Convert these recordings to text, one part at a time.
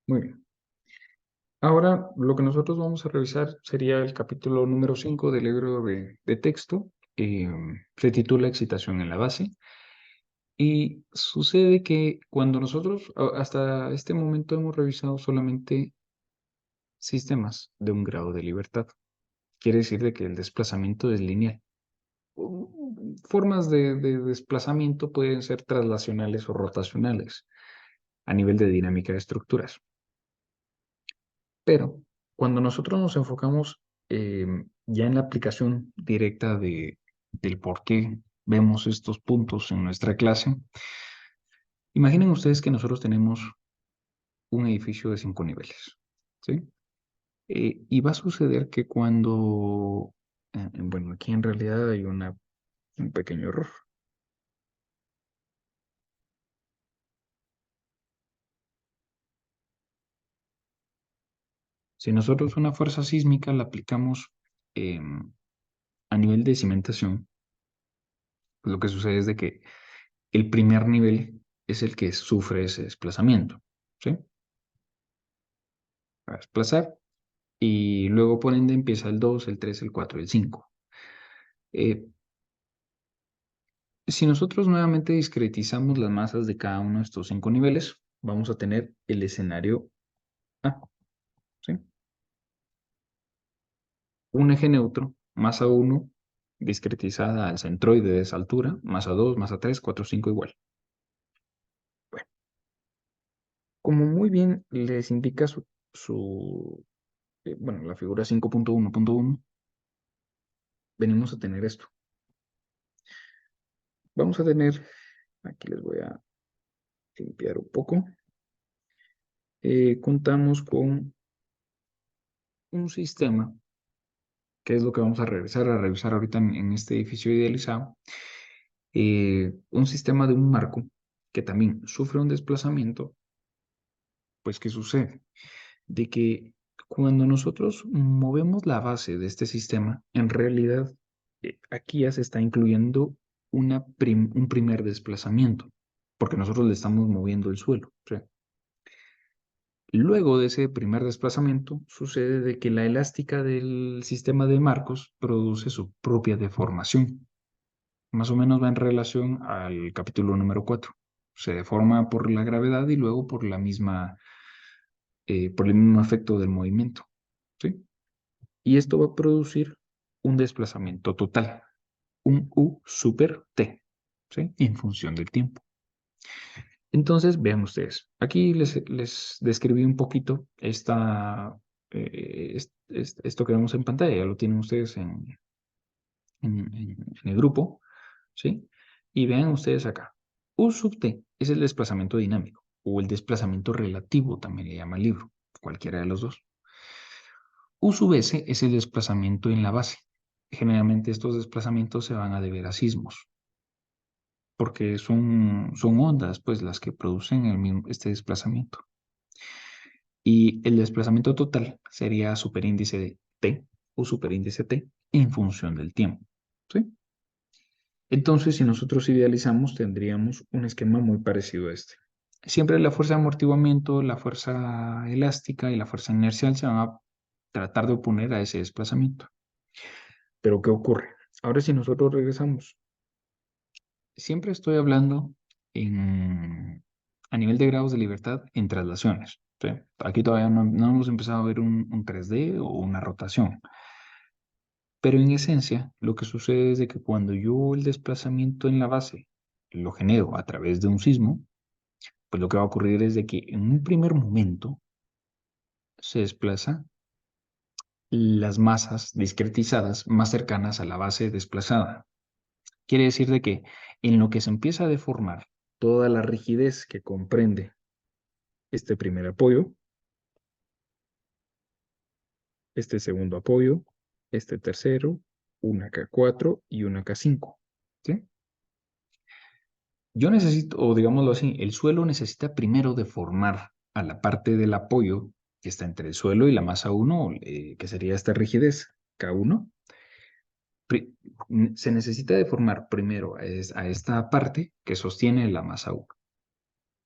Muy bien. Ahora lo que nosotros vamos a revisar sería el capítulo número 5 del libro de texto. Se titula Excitación en la base. Y sucede que cuando nosotros hasta este momento hemos revisado solamente sistemas de un grado de libertad, quiere decir de que el desplazamiento es lineal. Formas de desplazamiento pueden ser traslacionales o rotacionales a nivel de dinámica de estructuras. Pero cuando nosotros nos enfocamos ya en la aplicación directa del por qué vemos estos puntos en nuestra clase, imaginen ustedes que nosotros tenemos un edificio de 5 niveles, ¿sí? Y va a suceder que bueno, aquí en realidad hay un pequeño error. Si nosotros una fuerza sísmica la aplicamos a nivel de cimentación, lo que sucede es de que el primer nivel es el que sufre ese desplazamiento, ¿sí? Va a desplazar y luego por ende empieza el 2, el 3, el 4, el 5. Eh, si nosotros nuevamente discretizamos las masas de cada uno de estos 5 niveles, vamos a tener el escenario A, ¿sí? Un eje neutro, masa 1, discretizada al centroide de esa altura, masa 2, masa 3, 4, 5 igual. Bueno, como muy bien les indica bueno, la figura 5.1.1, venimos a tener esto. Vamos a tener, aquí les voy a limpiar un poco. Contamos con un sistema, que es lo que vamos a revisar ahorita en este edificio idealizado. Un sistema de un marco que también sufre un desplazamiento. Pues, ¿qué sucede? De que cuando nosotros movemos la base de este sistema, en realidad aquí ya se está incluyendo un primer desplazamiento, porque nosotros le estamos moviendo el suelo. O sea, luego de ese primer desplazamiento, sucede de que la elástica del sistema de marcos produce su propia deformación. Más o menos va en relación al capítulo número 4. Se deforma por la gravedad y luego por el mismo efecto del movimiento, ¿sí? Y esto va a producir un desplazamiento total, un U super T, ¿sí? En función del tiempo. Entonces, vean ustedes, aquí les describí un poquito esto que vemos en pantalla, ya lo tienen ustedes en el grupo, ¿sí? Y vean ustedes acá, U sub T es el desplazamiento dinámico, o el desplazamiento relativo, también le llama el libro, cualquiera de los dos. U sub S es el desplazamiento en la base. Generalmente estos desplazamientos se van a deber a sismos, porque son ondas pues, las que producen este desplazamiento. Y el desplazamiento total sería superíndice de T o superíndice T en función del tiempo, ¿sí? Entonces, si nosotros idealizamos, tendríamos un esquema muy parecido a este. Siempre la fuerza de amortiguamiento, la fuerza elástica y la fuerza inercial se van a tratar de oponer a ese desplazamiento. Pero, ¿qué ocurre? Ahora, si nosotros regresamos, siempre estoy hablando a nivel de grados de libertad en traslaciones, ¿sí? Aquí todavía no hemos empezado a ver un 3D o una rotación. Pero en esencia, lo que sucede es de que cuando yo el desplazamiento en la base lo genero a través de un sismo, pues lo que va a ocurrir es de que en un primer momento se desplaza las masas discretizadas más cercanas a la base desplazada. Quiere decir de que en lo que se empieza a deformar toda la rigidez que comprende este primer apoyo, este segundo apoyo, este tercero, una K4 y una K5, ¿sí? Yo necesito, o digámoslo así, el suelo necesita primero deformar a la parte del apoyo que está entre el suelo y la masa 1, que sería esta rigidez, K1. Se necesita deformar primero a esta parte que sostiene la masa 1.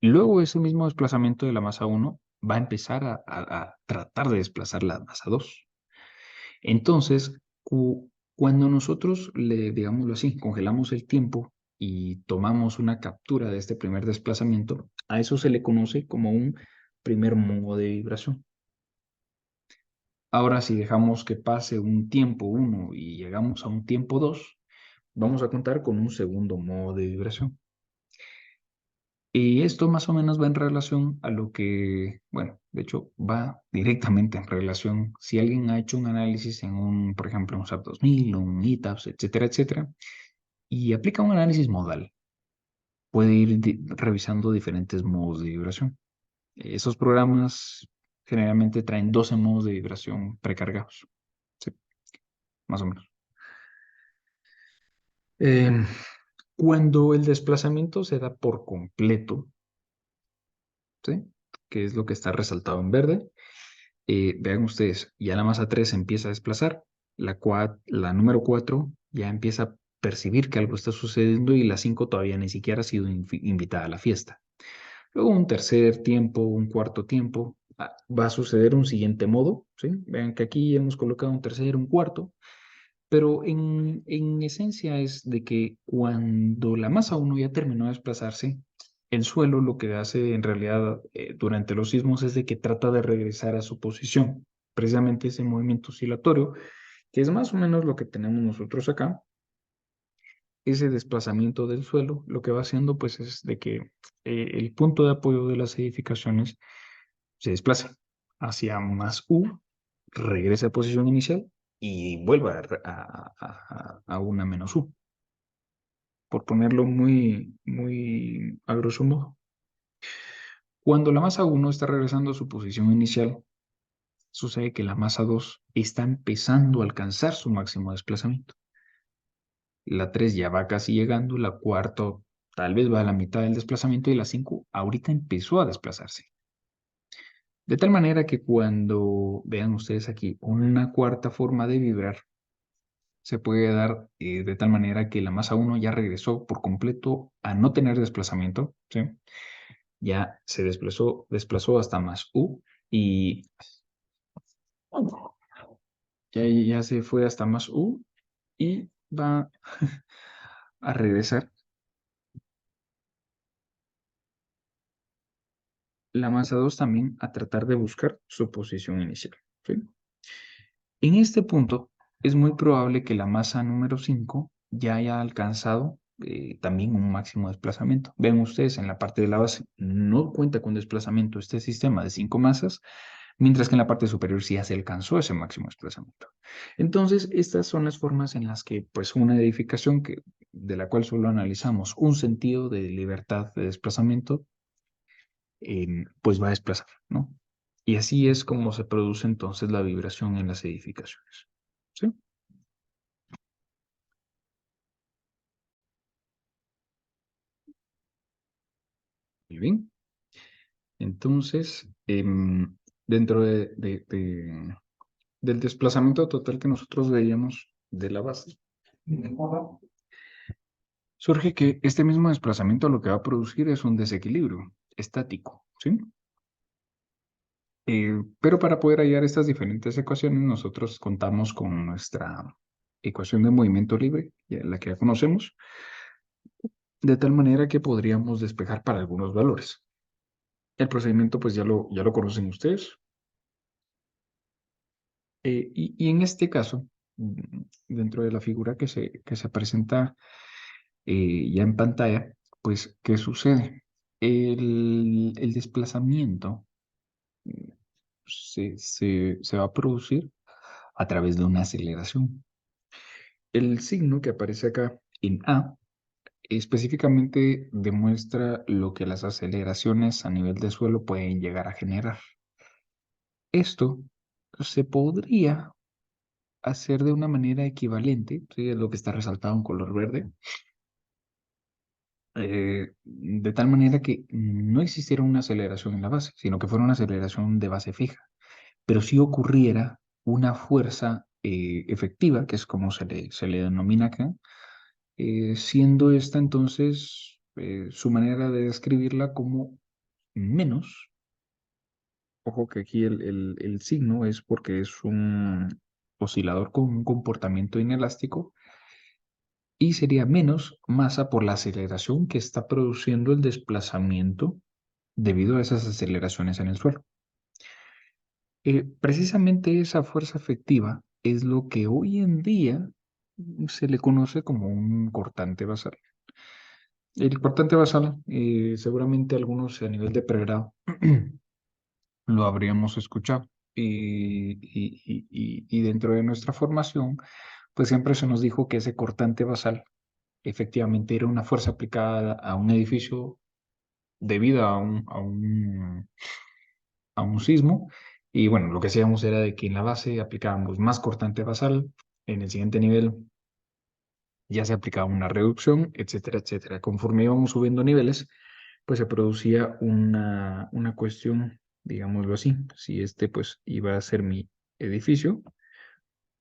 Luego ese mismo desplazamiento de la masa 1 va a empezar a tratar de desplazar la masa 2. Entonces, cuando nosotros le, digámoslo así, congelamos el tiempo y tomamos una captura de este primer desplazamiento, a eso se le conoce como un primer modo de vibración. Ahora, si dejamos que pase un tiempo 1 y llegamos a un tiempo 2, vamos a contar con un segundo modo de vibración. Y esto más o menos va en relación a lo que, bueno, de hecho va directamente en relación, si alguien ha hecho un análisis en un, por ejemplo, un SAP 2000, un ETABS, etcétera, etcétera, y aplica un análisis modal, puede ir revisando diferentes modos de vibración. Esos programas generalmente traen 12 modos de vibración precargados, sí, más o menos. Em, Cuando el desplazamiento se da por completo, ¿sí? Que es lo que está resaltado en verde, vean ustedes, ya la masa 3 empieza a desplazar, la número 4 ya empieza a percibir que algo está sucediendo y la 5 todavía ni siquiera ha sido invitada a la fiesta. Luego un tercer tiempo, un cuarto tiempo, va a suceder un siguiente modo, ¿sí? Vean que aquí hemos colocado un tercero, un cuarto, pero en esencia es de que cuando la masa 1 ya terminó de desplazarse, el suelo lo que hace en realidad durante los sismos es de que trata de regresar a su posición, precisamente ese movimiento oscilatorio, que es más o menos lo que tenemos nosotros acá. Ese desplazamiento del suelo lo que va haciendo pues es de que el punto de apoyo de las edificaciones se desplaza hacia más U, regresa a posición inicial y vuelva a una menos U, por ponerlo muy a grosso modo. Cuando la masa 1 está regresando a su posición inicial, sucede que la masa 2 está empezando a alcanzar su máximo desplazamiento. La 3 ya va casi llegando, la cuarta tal vez va a la mitad del desplazamiento y la 5 ahorita empezó a desplazarse. De tal manera que cuando vean ustedes aquí una cuarta forma de vibrar, se puede dar de tal manera que la masa 1 ya regresó por completo a no tener desplazamiento, ¿sí? Ya se desplazó hasta más U y ya se fue hasta más U y va a regresar la masa 2 también a tratar de buscar su posición inicial, ¿sí? En este punto es muy probable que la masa número 5 ya haya alcanzado también un máximo desplazamiento. Ven ustedes en la parte de la base no cuenta con desplazamiento este sistema de 5 masas, mientras que en la parte superior sí ya se alcanzó ese máximo desplazamiento. Entonces, estas son las formas en las que pues una edificación de la cual solo analizamos un sentido de libertad de desplazamiento, pues va a desplazar, ¿no? Y así es como se produce entonces la vibración en las edificaciones. ¿Sí? Muy bien. Entonces, dentro del desplazamiento total que nosotros veíamos de la base, surge que este mismo desplazamiento lo que va a producir es un desequilibrio estático, ¿sí? Pero para poder hallar estas diferentes ecuaciones, nosotros contamos con nuestra ecuación de movimiento libre, la que ya conocemos, de tal manera que podríamos despejar para algunos valores. El procedimiento, pues ya lo conocen ustedes. Y en este caso, dentro de la figura que se presenta ya en pantalla, pues, ¿qué sucede? El desplazamiento mm, se va a producir a través de una aceleración. El signo que aparece acá en A específicamente demuestra lo que las aceleraciones a nivel de suelo pueden llegar a generar. Esto se podría hacer de una manera equivalente, ¿sí? Es lo que está resaltado en color verde, de tal manera que no existiera una aceleración en la base, sino que fuera una aceleración de base fija, pero si ocurriera una fuerza efectiva, que es como se le denomina acá, siendo esta entonces su manera de describirla como menos Ojo que aquí el signo es porque es un oscilador con un comportamiento inelástico y sería menos masa por la aceleración que está produciendo el desplazamiento debido a esas aceleraciones en el suelo. Precisamente esa fuerza efectiva es lo que hoy en día se le conoce como un cortante basal. El cortante basal, seguramente algunos a nivel de pregrado lo habríamos escuchado. Y dentro de nuestra formación, pues siempre se nos dijo que ese cortante basal efectivamente era una fuerza aplicada a un edificio debido a un sismo. Y bueno, lo que hacíamos era de que en la base aplicábamos más cortante basal, en el siguiente nivel ya se aplicaba una reducción, etcétera, etcétera. Conforme íbamos subiendo niveles, pues se producía una cuestión, digámoslo así, si este pues iba a ser mi edificio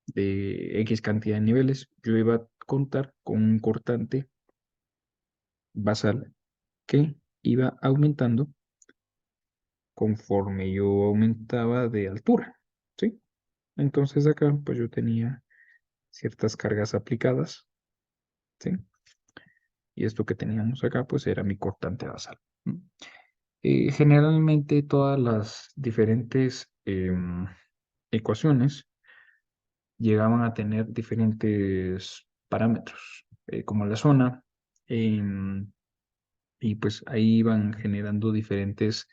de X cantidad de niveles, yo iba a contar con un cortante basal que iba aumentando conforme yo aumentaba de altura, ¿sí? Entonces acá pues yo tenía ciertas cargas aplicadas, ¿sí? Y esto que teníamos acá pues era mi cortante basal. ¿M? Generalmente todas las diferentes ecuaciones llegaban a tener diferentes parámetros, como la zona, em, y pues ahí iban generando diferentes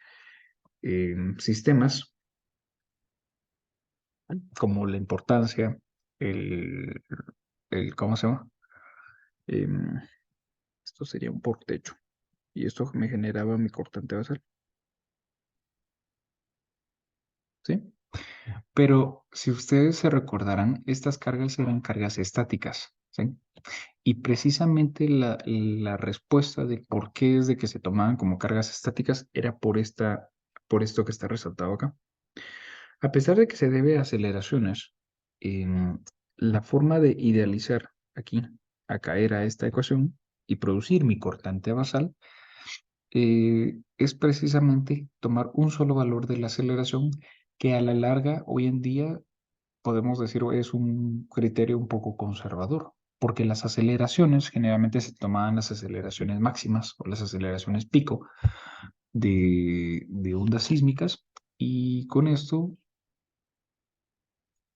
sistemas, como la importancia, el, ¿cómo se llama? Em, Esto sería un por techo, y esto me generaba mi cortante basal, ¿sí? Pero si ustedes se recordarán, estas cargas eran cargas estáticas, ¿sí? Y precisamente la respuesta de por qué es de que se tomaban como cargas estáticas era por esto que está resaltado acá. A pesar de que se debe a aceleraciones, em, la forma de idealizar aquí a caer a esta ecuación y producir mi cortante basal es precisamente tomar un solo valor de la aceleración que a la larga hoy en día podemos decir es un criterio un poco conservador, porque las aceleraciones generalmente se tomaban las aceleraciones máximas o las aceleraciones pico de ondas sísmicas y con esto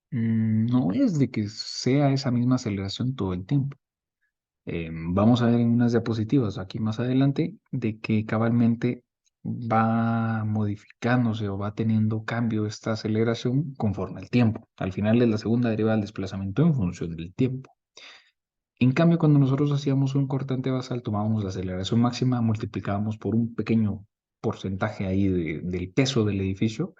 no es de que sea esa misma aceleración todo el tiempo. Vamos a ver en unas diapositivas aquí más adelante de que cabalmente va modificándose o va teniendo cambio esta aceleración conforme el tiempo. Al final es la segunda derivada del desplazamiento en función del tiempo. En cambio, cuando nosotros hacíamos un cortante basal, tomábamos la aceleración máxima, multiplicábamos por un pequeño porcentaje ahí del peso del edificio,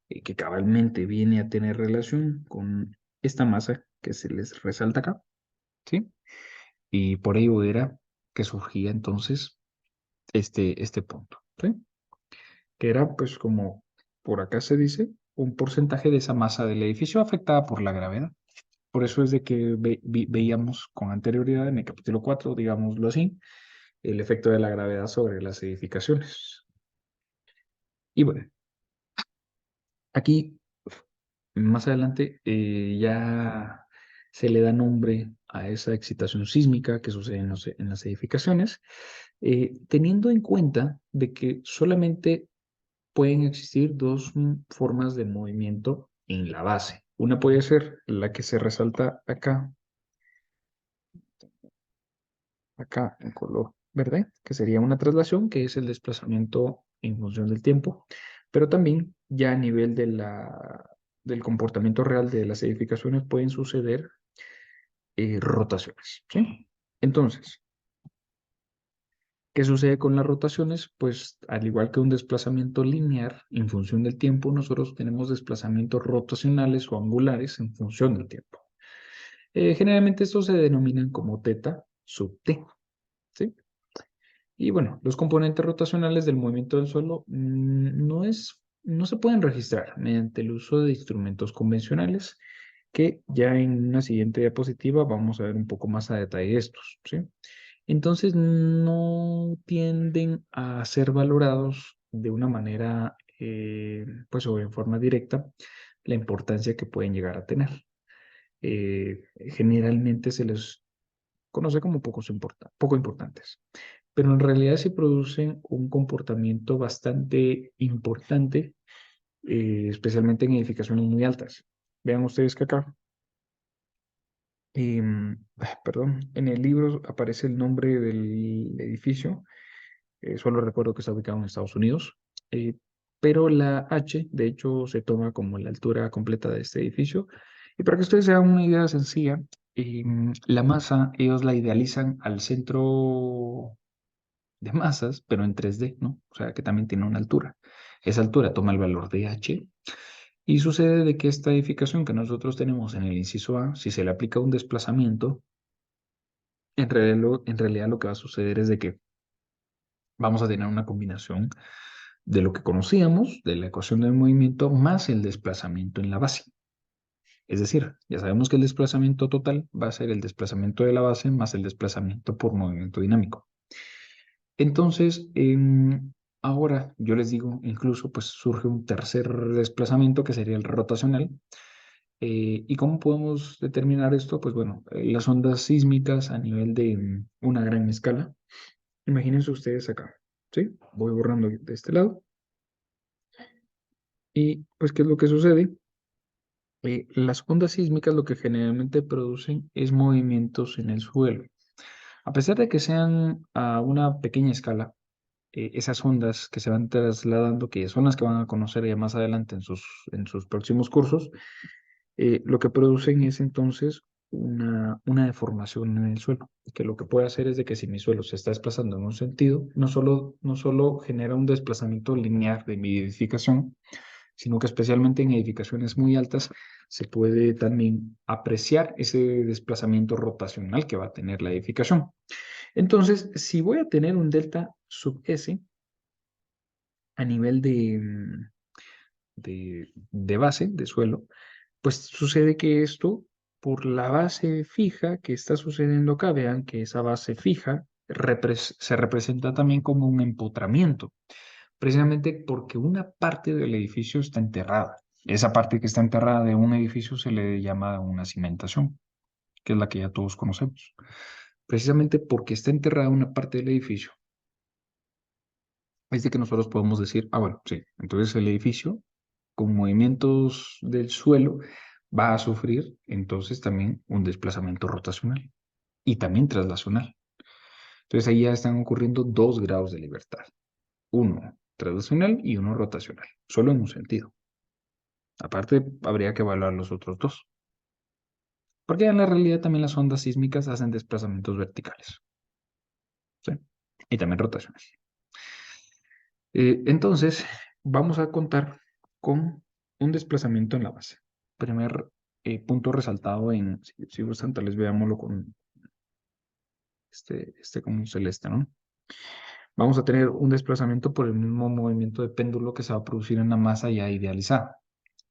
que cabalmente viene a tener relación con esta masa que se les resalta acá, ¿sí? Y por ello era que surgía entonces este punto, ¿sí? Que era pues como por acá se dice, un porcentaje de esa masa del edificio afectada por la gravedad. Por eso es de que veíamos con anterioridad en el capítulo 4, digámoslo así, el efecto de la gravedad sobre las edificaciones. Y bueno, aquí más adelante ya se le da nombre a esa excitación sísmica que sucede en las edificaciones, teniendo en cuenta de que solamente pueden existir dos formas de movimiento en la base. Una puede ser la que se resalta acá, acá en color verde, que sería una traslación, que es el desplazamiento en función del tiempo, pero también ya a nivel del comportamiento real de las edificaciones pueden suceder rotaciones, ¿sí? Entonces, ¿qué sucede con las rotaciones? Pues al igual que un desplazamiento lineal en función del tiempo, nosotros tenemos desplazamientos rotacionales o angulares en función del tiempo. Generalmente estos se denominan como teta sub t, ¿sí? Y bueno, los componentes rotacionales del movimiento del suelo no se pueden registrar mediante el uso de instrumentos convencionales, que ya en una siguiente diapositiva vamos a ver un poco más a detalle estos, ¿sí? Entonces no tienden a ser valorados de una manera pues o en forma directa, la importancia que pueden llegar a tener. Generalmente se les conoce como poco importantes, pero en realidad sí producen un comportamiento bastante importante, especialmente en edificaciones muy altas. Vean ustedes que acá, perdón, en el libro aparece el nombre del edificio, solo recuerdo que está ubicado en Estados Unidos, eh, pero la H, de hecho, se toma como la altura completa de este edificio. Y para que ustedes se hagan una idea sencilla, la masa, ellos la idealizan al centro de masas, pero en 3D, ¿no? O sea, que también tiene una altura. Esa altura toma el valor de H y sucede de que esta edificación que nosotros tenemos en el inciso A, si se le aplica un desplazamiento, en realidad lo que va a suceder es de que vamos a tener una combinación de lo que conocíamos, de la ecuación del movimiento, más el desplazamiento en la base. Es decir, ya sabemos que el desplazamiento total va a ser el desplazamiento de la base más el desplazamiento por movimiento dinámico. Entonces, ahora yo les digo, incluso pues surge un tercer desplazamiento que sería el rotacional. ¿Y cómo podemos determinar esto? Pues bueno, las ondas sísmicas a nivel de una gran escala. Imagínense ustedes acá, ¿sí? Voy borrando de este lado. Y pues, ¿qué es lo que sucede? Las ondas sísmicas lo que generalmente producen es movimientos en el suelo. A pesar de que sean a una pequeña escala, esas ondas que se van trasladando, que son las que van a conocer ya más adelante en sus próximos cursos, lo que producen es entonces una deformación en el suelo, que lo que puede hacer es de que si mi suelo se está desplazando en un sentido, no solo genera un desplazamiento lineal de mi edificación, sino que especialmente en edificaciones muy altas se puede también apreciar ese desplazamiento rotacional que va a tener la edificación. Entonces, si voy a tener un delta sub S a nivel de base, de suelo, pues sucede que esto, por la base fija que está sucediendo acá, vean que esa base fija se representa también como un empotramiento, precisamente porque una parte del edificio está enterrada. Esa parte que está enterrada de un edificio se le llama una cimentación, que es la que ya todos conocemos. Precisamente porque está enterrada una parte del edificio, es de que nosotros podemos decir, ah, bueno, sí, entonces el edificio con movimientos del suelo va a sufrir entonces también un desplazamiento rotacional y también traslacional. Entonces ahí ya están ocurriendo dos grados de libertad, uno traslacional y uno rotacional, solo en un sentido. Aparte, habría que evaluar los otros dos, porque en la realidad también las ondas sísmicas hacen desplazamientos verticales, ¿sí? Y también rotacionales. Entonces, vamos a contar con un desplazamiento en la base. Primer punto resaltado si gustan, tal vez veámoslo con como un celeste, ¿no? Vamos a tener un desplazamiento por el mismo movimiento de péndulo que se va a producir en la masa ya idealizada.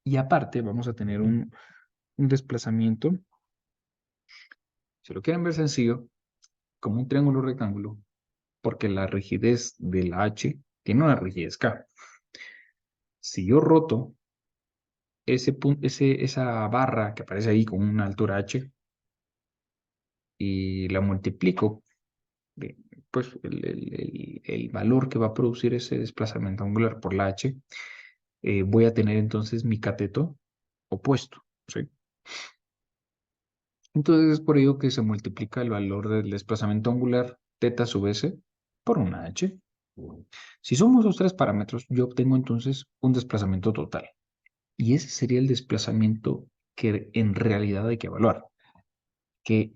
Y aparte, vamos a tener un desplazamiento, si lo quieren ver sencillo, como un triángulo rectángulo, porque la rigidez de la H tiene una rigidez K. Si yo roto esa barra que aparece ahí con una altura H y la multiplico, eh, pues el valor que va a producir ese desplazamiento angular por la H, voy a tener entonces mi cateto opuesto, ¿sí? Entonces es por ello que se multiplica el valor del desplazamiento angular teta sub s por una H. Si somos los tres parámetros, yo obtengo entonces un desplazamiento total. Y ese sería el desplazamiento que en realidad hay que evaluar. Que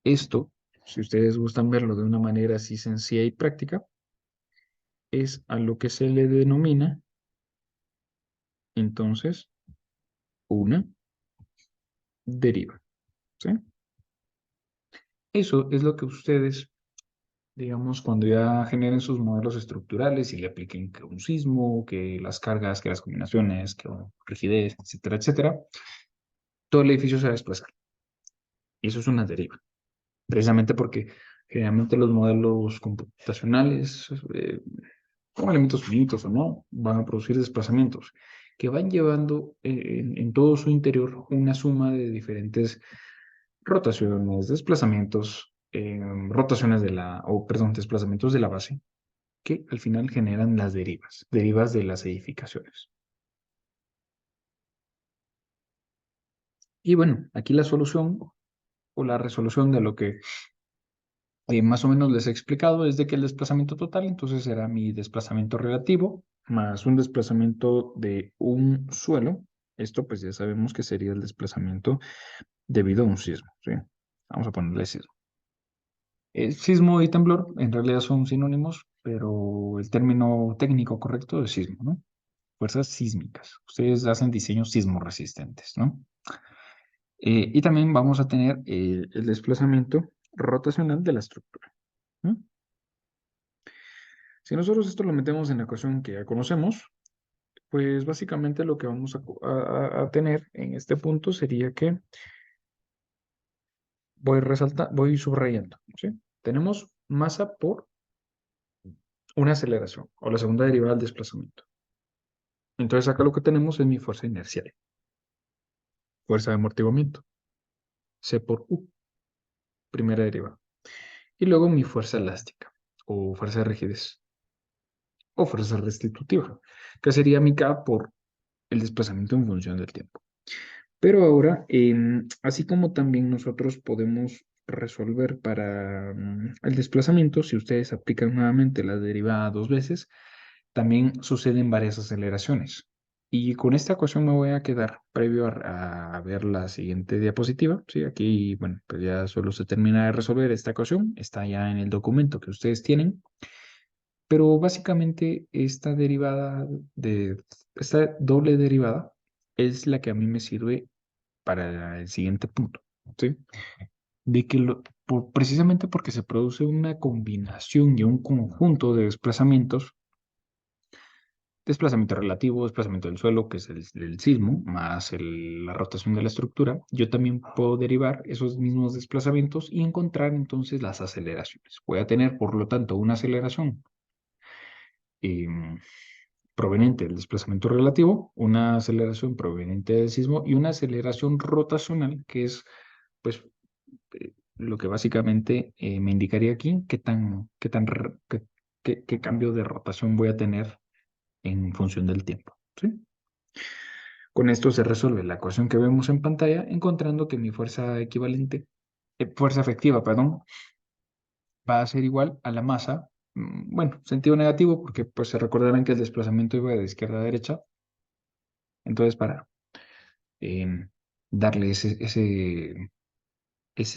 esto, si ustedes gustan verlo de una manera así sencilla y práctica, es a lo que se le denomina entonces una deriva, ¿sí? Eso es lo que ustedes, digamos, cuando ya generen sus modelos estructurales y le apliquen que un sismo, que las cargas, que las combinaciones, que rigidez, etcétera, etcétera, todo el edificio se va a desplazar. Y eso es una deriva, precisamente porque generalmente los modelos computacionales con elementos finitos o no, van a producir desplazamientos que van llevando en todo su interior una suma de diferentes rotaciones, desplazamientos, rotaciones de perdón, desplazamientos de la base, que al final generan las derivas de las edificaciones. Y bueno, aquí la solución o la resolución de lo que más o menos les he explicado es de que el desplazamiento total entonces será mi desplazamiento relativo más un desplazamiento de un suelo. Esto pues ya sabemos que sería el desplazamiento debido a un sismo, ¿sí? Vamos a ponerle sismo. El sismo y temblor en realidad son sinónimos, pero el término técnico correcto es sismo, ¿no? Fuerzas sísmicas. Ustedes hacen diseños sismo resistentes, ¿no? Y también vamos a tener el desplazamiento rotacional de la estructura, ¿no? Si nosotros esto lo metemos en la ecuación que ya conocemos, pues básicamente lo que vamos a tener en este punto sería que voy subrayando, ¿sí? Tenemos masa por una aceleración o la segunda derivada del desplazamiento. Entonces acá lo que tenemos es mi fuerza inercial, fuerza de amortiguamiento, C por U, primera derivada. Y luego mi fuerza elástica o fuerza de rigidez o fuerza restitutiva, que sería mi K por el desplazamiento en función del tiempo. Pero ahora, así como también nosotros podemos resolver para el desplazamiento, si ustedes aplican nuevamente la derivada dos veces, también suceden varias aceleraciones. Y con esta ecuación me voy a quedar previo a ver la siguiente diapositiva. ¿Sí? Aquí, bueno, pues ya solo se termina de resolver esta ecuación. Está ya en el documento que ustedes tienen. Pero básicamente esta doble derivada es la que a mí me sirve para el siguiente punto, ¿sí? De que precisamente porque se produce una combinación y un conjunto de desplazamientos, desplazamiento relativo, desplazamiento del suelo, que es el sismo, más la rotación de la estructura, yo también puedo derivar esos mismos desplazamientos y encontrar entonces las aceleraciones. Voy a tener, por lo tanto, una aceleración em, proveniente del desplazamiento relativo, una aceleración proveniente del sismo y una aceleración rotacional, que es, pues, lo que básicamente me indicaría aquí qué cambio de rotación voy a tener en función del tiempo, ¿sí? Con esto se resuelve la ecuación que vemos en pantalla, encontrando que mi fuerza efectiva, perdón, va a ser igual a la masa. Bueno, sentido negativo porque pues se recordarán que el desplazamiento iba de izquierda a derecha. Entonces, para em, darle ese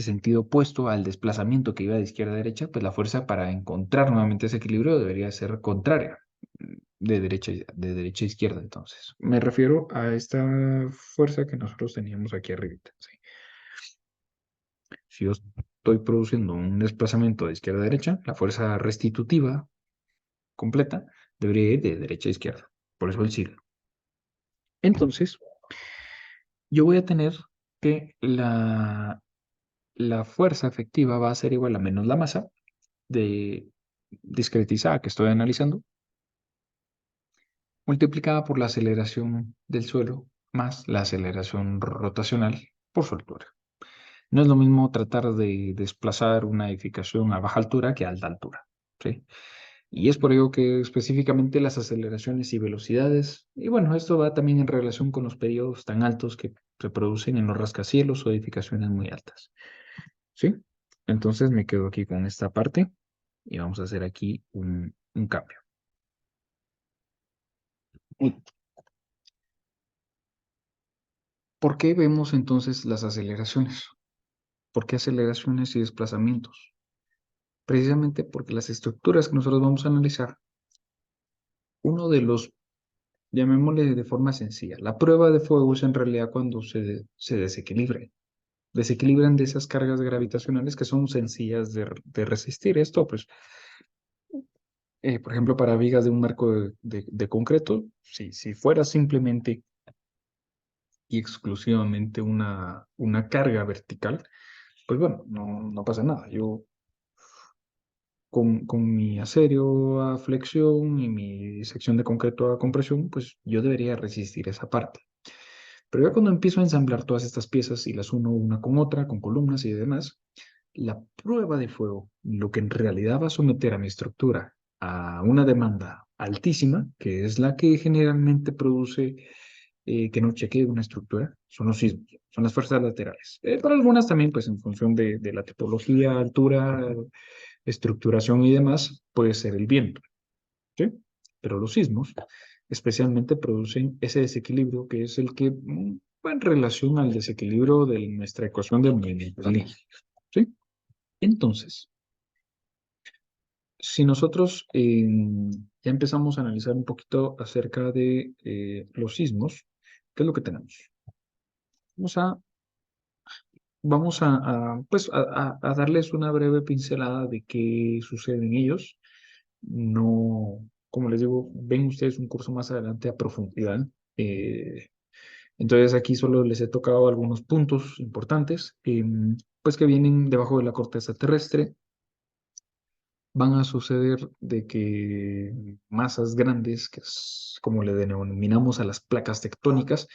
sentido opuesto al desplazamiento que iba de izquierda a derecha, pues la fuerza para encontrar nuevamente ese equilibrio debería ser contraria, de derecha a izquierda. Entonces, me refiero a esta fuerza que nosotros teníamos aquí arriba. ¿Sí? Si yo estoy produciendo un desplazamiento de izquierda a derecha, la fuerza restitutiva completa debería ir de derecha a izquierda. Por eso el signo. Entonces, yo voy a tener que la fuerza efectiva va a ser igual a menos la masa de discretizada que estoy analizando, multiplicada por la aceleración del suelo más la aceleración rotacional por su altura. No es lo mismo tratar de desplazar una edificación a baja altura que a alta altura, ¿sí? Y es por ello que específicamente las aceleraciones y velocidades, y bueno, esto va también en relación con los periodos tan altos que se producen en los rascacielos o edificaciones muy altas, ¿sí? Entonces me quedo aquí con esta parte y vamos a hacer aquí un cambio. ¿Por qué vemos entonces las aceleraciones? ¿Por qué aceleraciones y desplazamientos? Precisamente porque las estructuras que nosotros vamos a analizar, uno de los, llamémosle de forma sencilla, la prueba de fuego es en realidad cuando se desequilibran de esas cargas gravitacionales que son sencillas de resistir. Esto, pues, por ejemplo, para vigas de un marco de concreto, si fuera simplemente y exclusivamente una carga vertical, pues bueno, no pasa nada. con mi acero a flexión y mi sección de concreto a compresión, pues yo debería resistir esa parte. Pero ya cuando empiezo a ensamblar todas estas piezas y las uno una con otra, con columnas y demás, la prueba de fuego, lo que en realidad va a someter a mi estructura a una demanda altísima, que es la que generalmente produce que no chequee una estructura, son los sismos, son las fuerzas laterales. Para algunas también, pues en función de la tipología, altura, estructuración y demás, puede ser el viento, ¿sí? Pero los sismos especialmente producen ese desequilibrio que es el que va en relación al desequilibrio de nuestra ecuación del movimiento de línea, ¿sí? Entonces, si nosotros ya empezamos a analizar un poquito acerca de los sismos, ¿qué es lo que tenemos? Vamos a, pues a darles una breve pincelada de qué sucede en ellos. No, como les digo, ven ustedes un curso más adelante a profundidad. eh, entonces aquí solo les he tocado algunos puntos importantes, pues que vienen debajo de la corteza terrestre. Van a suceder de que masas grandes, que es como le denominamos a las placas tectónicas,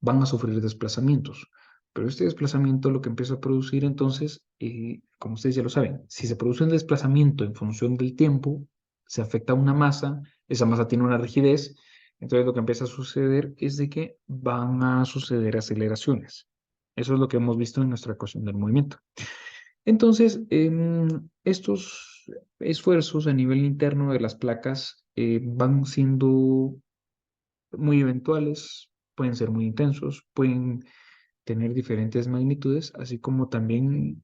van a sufrir desplazamientos. Pero este desplazamiento lo que empieza a producir entonces, como ustedes ya lo saben, si se produce un desplazamiento en función del tiempo, se afecta a una masa, esa masa tiene una rigidez, entonces lo que empieza a suceder es de que van a suceder aceleraciones. Eso es lo que hemos visto en nuestra ecuación del movimiento. Entonces, estos esfuerzos a nivel interno de las placas van siendo muy eventuales, pueden ser muy intensos, pueden tener diferentes magnitudes, así como también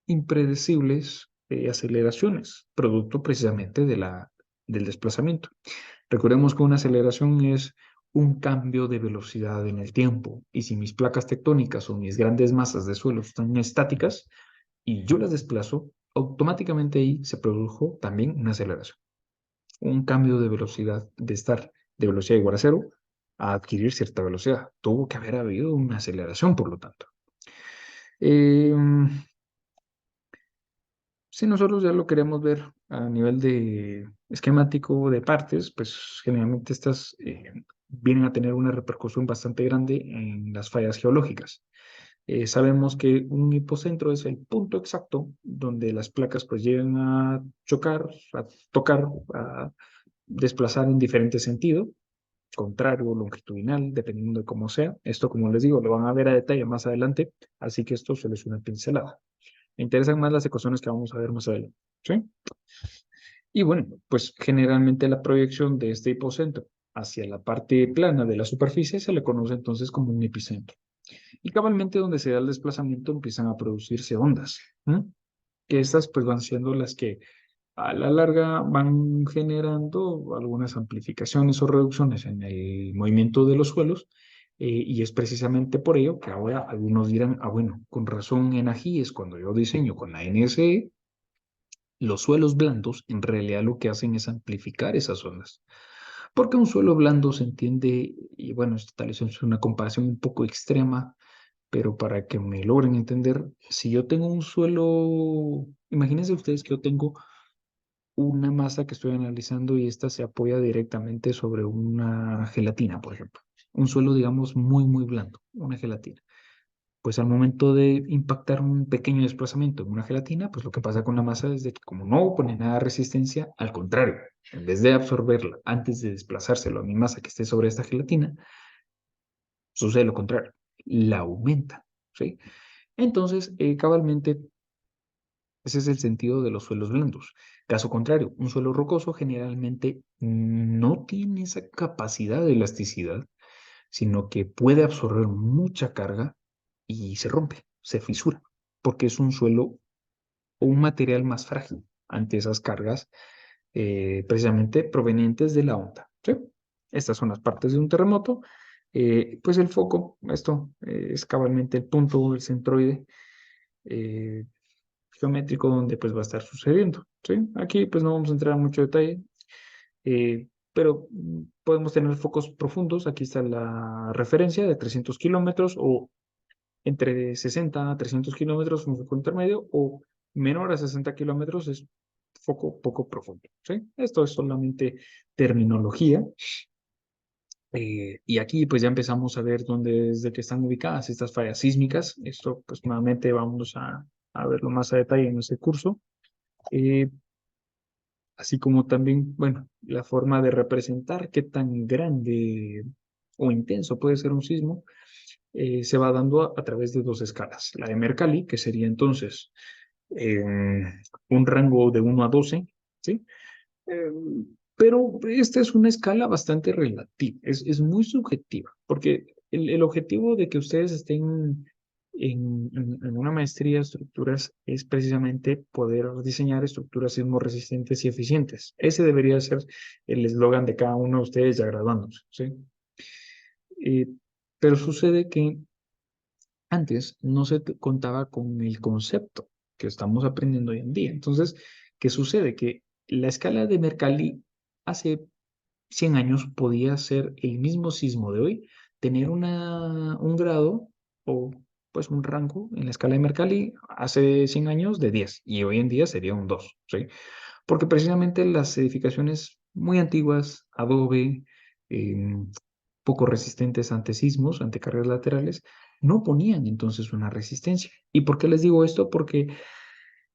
impredecibles aceleraciones, producto precisamente del desplazamiento. Recordemos que una aceleración es un cambio de velocidad en el tiempo, y si mis placas tectónicas o mis grandes masas de suelo están estáticas, y yo las desplazo, automáticamente ahí se produjo también una aceleración, un cambio de velocidad, de estar de velocidad igual a cero a adquirir cierta velocidad. Tuvo que haber habido una aceleración, por lo tanto. Eh, si nosotros ya lo queremos ver a nivel de esquemático de partes, pues generalmente estas vienen a tener una repercusión bastante grande en las fallas geológicas. Sabemos que un hipocentro es el punto exacto donde las placas pues llegan a chocar, a tocar, a desplazar en diferente sentido, contrario, longitudinal, dependiendo de cómo sea. Esto, como les digo, lo van a ver a detalle más adelante, así que esto solo es una pincelada. Me interesan más las ecuaciones que vamos a ver más adelante, ¿sí? Y bueno, pues generalmente la proyección de este hipocentro hacia la parte plana de la superficie se le conoce entonces como un epicentro. Y cabalmente donde se da el desplazamiento empiezan a producirse ondas, ¿eh? Que estas pues van siendo las que a la larga van generando algunas amplificaciones o reducciones en el movimiento de los suelos, y es precisamente por ello que ahora algunos dirán, ah bueno, con razón en AGIES cuando yo diseño con la NSE, los suelos blandos en realidad lo que hacen es amplificar esas ondas. Porque un suelo blando se entiende, y bueno, esto tal vez es una comparación un poco extrema, pero para que me logren entender, si yo tengo un suelo, imagínense ustedes que yo tengo una masa que estoy analizando y esta se apoya directamente sobre una gelatina, por ejemplo. Un suelo, digamos, muy, muy blando, una gelatina. Pues al momento de impactar un pequeño desplazamiento en una gelatina, pues lo que pasa con la masa es de que como no opone nada de resistencia, al contrario, en vez de absorberla antes de desplazárselo a mi masa que esté sobre esta gelatina, sucede lo contrario, la aumenta, ¿sí? Entonces, cabalmente, ese es el sentido de los suelos blandos. Caso contrario, un suelo rocoso generalmente no tiene esa capacidad de elasticidad, sino que puede absorber mucha carga y se rompe, se fisura, porque es un suelo o un material más frágil ante esas cargas, precisamente provenientes de la onda, ¿sí? Estas son las partes de un terremoto. Pues el foco, esto es cabalmente el punto, el centroide eh, geométrico donde pues va a estar sucediendo, ¿sí? Aquí pues no vamos a entrar en mucho detalle, pero podemos tener focos profundos. Aquí está la referencia de 300 kilómetros o entre 60 a 300 kilómetros, un foco intermedio, o menor a 60 kilómetros es foco poco profundo, ¿sí? Esto es solamente terminología. Y aquí pues ya empezamos a ver dónde desde que están ubicadas estas fallas sísmicas. Esto pues nuevamente vamos a verlo más a detalle en este curso. Eh, Así como también, bueno, la forma de representar qué tan grande o intenso puede ser un sismo, se va dando a través de dos escalas. La de Mercalli, que sería entonces eh, un rango de 1 a 12, ¿sí? Eh, pero esta es una escala bastante relativa, es muy subjetiva, porque el objetivo de que ustedes estén en una maestría de estructuras es precisamente poder diseñar estructuras sismorresistentes y eficientes. Ese debería ser el eslogan de cada uno de ustedes ya graduándose, ¿sí? Eh, pero sucede que antes no se contaba con el concepto que estamos aprendiendo hoy en día. Entonces, ¿qué sucede? Que la escala de Mercalli hace 100 años podía ser el mismo sismo de hoy, tener un grado o pues un rango en la escala de Mercalli hace 100 años de 10 y hoy en día sería un 2, ¿sí? Porque precisamente las edificaciones muy antiguas, adobe, poco resistentes ante sismos, ante cargas laterales, no ponían entonces una resistencia. ¿Y por qué les digo esto? Porque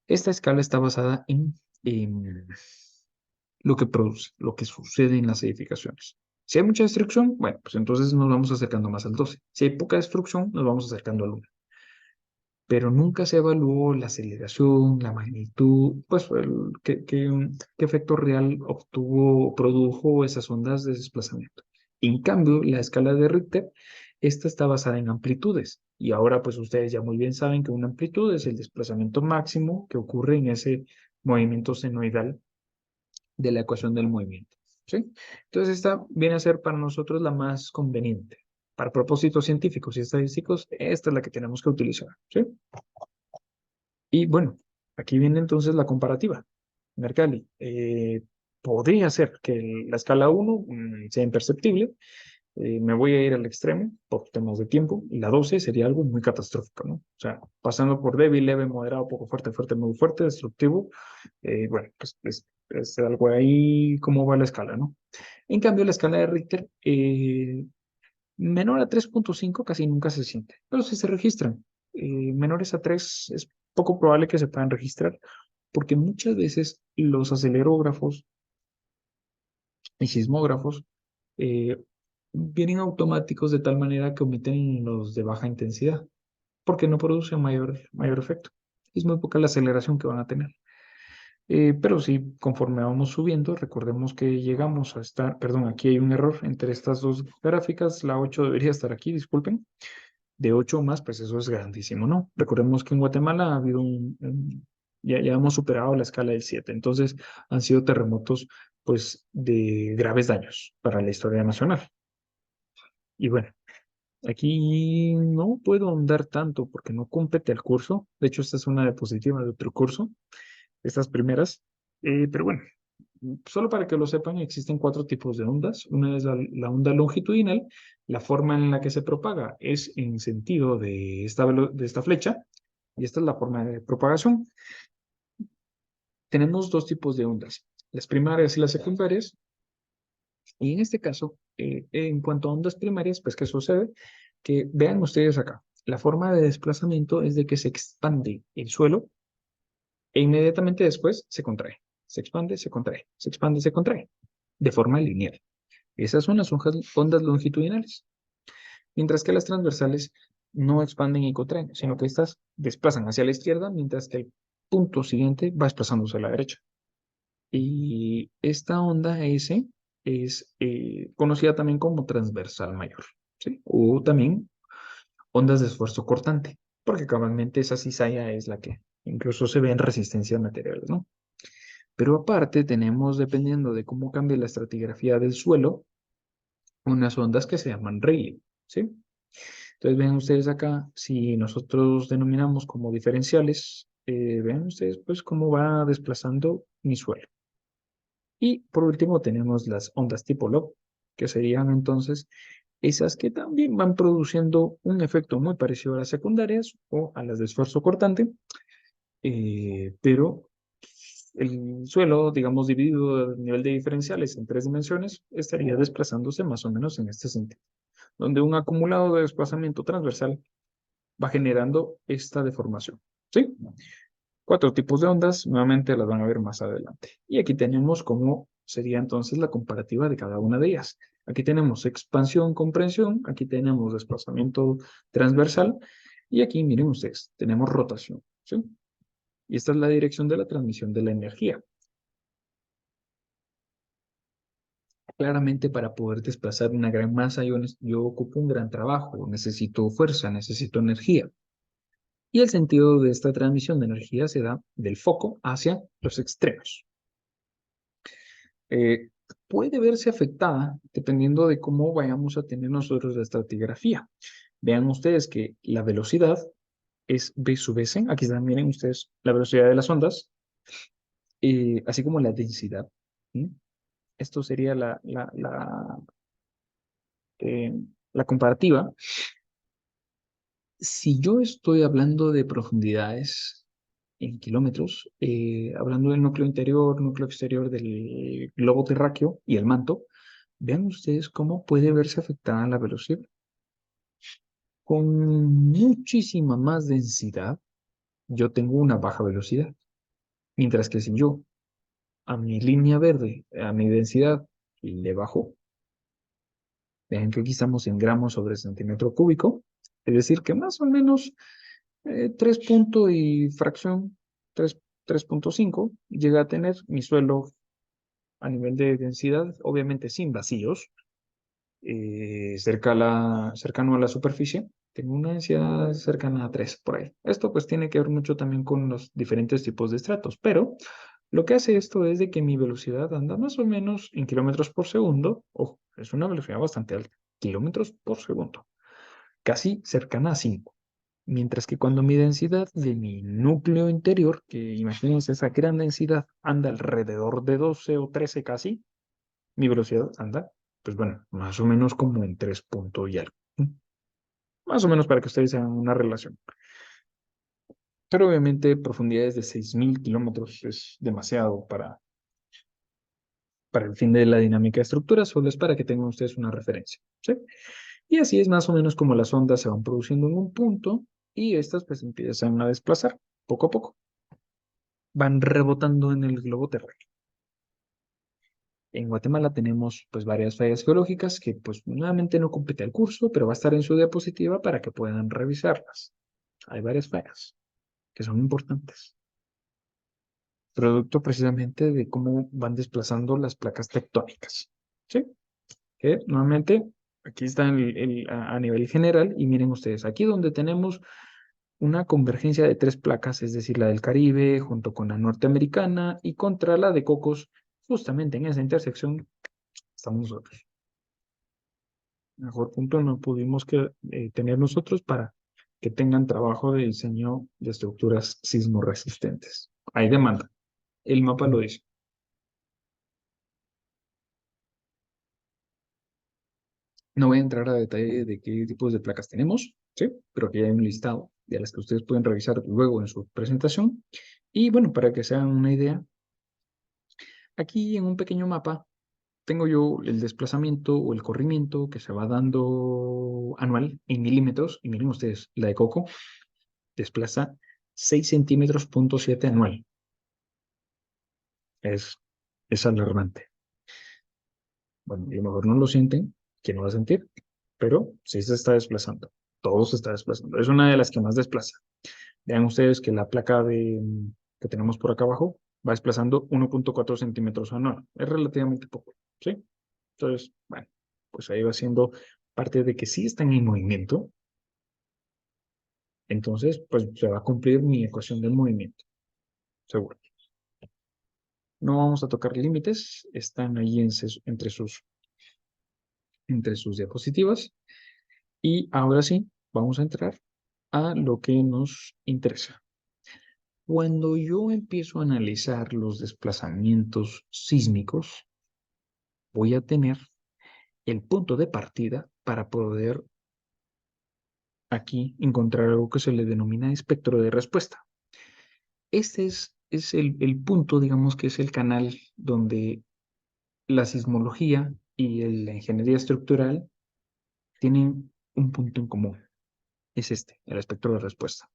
esta escala está basada en lo que produce, lo que sucede en las edificaciones. Si hay mucha destrucción, bueno, pues entonces nos vamos acercando más al 12. Si hay poca destrucción, nos vamos acercando al 1. Pero nunca se evaluó la aceleración, la magnitud, pues qué efecto real obtuvo o produjo esas ondas de desplazamiento. En cambio, la escala de Richter, esta está basada en amplitudes. Y ahora, pues ustedes ya muy bien saben que una amplitud es el desplazamiento máximo que ocurre en ese movimiento senoidal de la ecuación del movimiento, ¿sí? Entonces, esta viene a ser para nosotros la más conveniente. Para propósitos científicos y estadísticos, esta es la que tenemos que utilizar, ¿sí? Y bueno, aquí viene entonces la comparativa. Mercalli, podría ser que la escala 1 sea imperceptible, me voy a ir al extremo por temas de tiempo, y la 12 sería algo muy catastrófico, ¿no? O sea, pasando por débil, leve, moderado, poco fuerte, fuerte, muy fuerte, destructivo, bueno, pues es algo ahí, cómo va la escala, ¿no? En cambio, la escala de Richter, menor a 3,5 casi nunca se siente, pero si se registran. Menores a 3 es poco probable que se puedan registrar, porque muchas veces los acelerógrafos y sismógrafos eh, vienen automáticos de tal manera que omiten los de baja intensidad, porque no producen mayor efecto. Es muy poca la aceleración que van a tener. Pero sí, conforme vamos subiendo, recordemos que llegamos a estar, perdón, aquí hay un error entre estas dos gráficas, la 8 debería estar aquí, disculpen, de 8 o más, pues eso es grandísimo, ¿no? Recordemos que en Guatemala ha habido ya hemos superado la escala del 7, entonces han sido terremotos, pues, de graves daños para la historia nacional. Y bueno, aquí no puedo ahondar tanto porque no compete al curso, de hecho esta es una diapositiva de otro curso, estas primeras, pero bueno, solo para que lo sepan, existen 4 tipos de ondas. Una es la onda longitudinal. La forma en la que se propaga es en sentido de esta flecha. Y esta es la forma de propagación. Tenemos 2 tipos de ondas, las primarias y las secundarias. Y en este caso, en cuanto a ondas primarias, pues ¿qué sucede? Que vean ustedes acá. La forma de desplazamiento es de que se expande el suelo e inmediatamente después se contrae. Se expande, se contrae, se expande, se contrae, de forma lineal. Esas son las ondas longitudinales, mientras que las transversales no expanden y contraen, sino que estas desplazan hacia la izquierda, mientras que el punto siguiente va desplazándose a la derecha. Y esta onda S es conocida también como transversal mayor, ¿sí? O también ondas de esfuerzo cortante, porque cabalmente esa cizalla es la que incluso se ve en resistencia a materiales, ¿no? Pero aparte tenemos, dependiendo de cómo cambie la estratigrafía del suelo, unas ondas que se llaman Rayleigh, ¿sí? Entonces ven ustedes acá, si nosotros denominamos como diferenciales, ven ustedes pues cómo va desplazando mi suelo. Y por último tenemos las ondas tipo Log, que serían entonces esas que también van produciendo un efecto muy parecido a las secundarias o a las de esfuerzo cortante, pero el suelo, digamos, dividido a nivel de diferenciales en 3 dimensiones, estaría desplazándose más o menos en este sentido, donde un acumulado de desplazamiento transversal va generando esta deformación. ¿Sí? 4 tipos de ondas, nuevamente las van a ver más adelante. Y aquí tenemos cómo sería entonces la comparativa de cada una de ellas. Aquí tenemos expansión, comprensión, aquí tenemos desplazamiento transversal, y aquí, miren ustedes, tenemos rotación. ¿Sí? Y esta es la dirección de la transmisión de la energía. Claramente, para poder desplazar una gran masa, yo ocupo un gran trabajo, necesito fuerza, necesito energía. Y el sentido de esta transmisión de energía se da del foco hacia los extremos. Eh, Puede verse afectada dependiendo de cómo vayamos a tener nosotros la estratigrafía. Vean ustedes que la velocidad es v sub s. Aquí están, miren ustedes la velocidad de las ondas, así como la densidad. ¿Sí? Esto sería eh, la comparativa. Si yo estoy hablando de profundidades en kilómetros, hablando del núcleo interior, núcleo exterior del globo terráqueo y el manto, vean ustedes cómo puede verse afectada la velocidad. Con muchísima más densidad, yo tengo una baja velocidad. Mientras que si yo a mi línea verde, a mi densidad, le bajo, vean que aquí estamos en gramos sobre centímetro cúbico, es decir, que más o menos 3 punto y fracción, 3.5, llega a tener mi suelo a nivel de densidad, obviamente sin vacíos, cercano a la superficie. Tengo una densidad cercana a 3 por ahí. Esto pues tiene que ver mucho también con los diferentes tipos de estratos, pero lo que hace esto es de que mi velocidad anda más o menos en kilómetros por segundo. Ojo, es una velocidad bastante alta, kilómetros por segundo, casi cercana a 5. Mientras que cuando mi densidad de mi núcleo interior, que imagínense esa gran densidad, anda alrededor de 12 o 13 casi, mi velocidad anda, pues bueno, más o menos como en 3 puntos y algo. Más o menos para que ustedes hagan una relación. Pero obviamente profundidades de 6.000 kilómetros es demasiado para el fin de la dinámica de estructura, solo es para que tengan ustedes una referencia. ¿Sí? Y así es más o menos como las ondas se van produciendo en un punto y estas pues empiezan a desplazar poco a poco. Van rebotando en el globo terráqueo. En Guatemala tenemos pues varias fallas geológicas que pues nuevamente no compete al curso, pero va a estar en su diapositiva para que puedan revisarlas. Hay varias fallas que son importantes, producto precisamente de cómo van desplazando las placas tectónicas. ¿Sí? Que nuevamente aquí está a nivel general y miren ustedes, aquí donde tenemos una convergencia de 3 placas, es decir, la del Caribe junto con la norteamericana y contra la de Cocos, justamente en esa intersección estamos nosotros. Mejor punto no pudimos tener nosotros para que tengan trabajo de diseño de estructuras sismoresistentes. Hay demanda. El mapa lo dice. No voy a entrar a detalle de qué tipos de placas tenemos, ¿sí? Pero aquí hay un listado de las que ustedes pueden revisar luego en su presentación. Y bueno, para que se hagan una idea, aquí en un pequeño mapa tengo yo el desplazamiento o el corrimiento que se va dando anual en milímetros. Y miren ustedes, la de Coco desplaza 6 centímetros punto 7 anual. Es, es alarmante. Bueno, a lo mejor no lo sienten, que no va a sentir, pero sí se está desplazando. Todo se está desplazando. Es una de las que más desplaza. Vean ustedes que la placa que tenemos por acá abajo va desplazando 1.4 centímetros anual. Es relativamente poco, ¿sí? Entonces, bueno, pues ahí va siendo parte de que sí están en movimiento. Entonces, pues se va a cumplir mi ecuación del movimiento, seguro. No vamos a tocar límites, están ahí entre sus diapositivas. Y ahora sí, vamos a entrar a lo que nos interesa. Cuando yo empiezo a analizar los desplazamientos sísmicos, voy a tener el punto de partida para poder aquí encontrar algo que se le denomina espectro de respuesta. Este es es el punto, digamos que es el canal donde la sismología y la ingeniería estructural tienen un punto en común. Es este, el espectro de respuesta.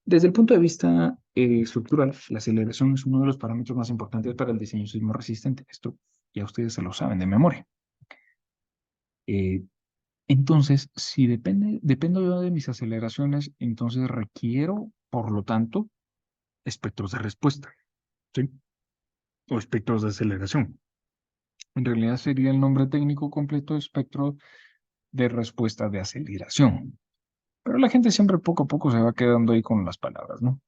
Desde el punto de vista estructural, la aceleración es uno de los parámetros más importantes para el diseño sismo resistente. Esto ya ustedes se lo saben de memoria. Eh, entonces, si dependo yo de mis aceleraciones, entonces requiero, por lo tanto, espectros de respuesta, ¿sí? O espectros de aceleración. En realidad sería el nombre técnico completo de espectro de respuesta de aceleración. Pero la gente siempre poco a poco se va quedando ahí con las palabras, ¿no?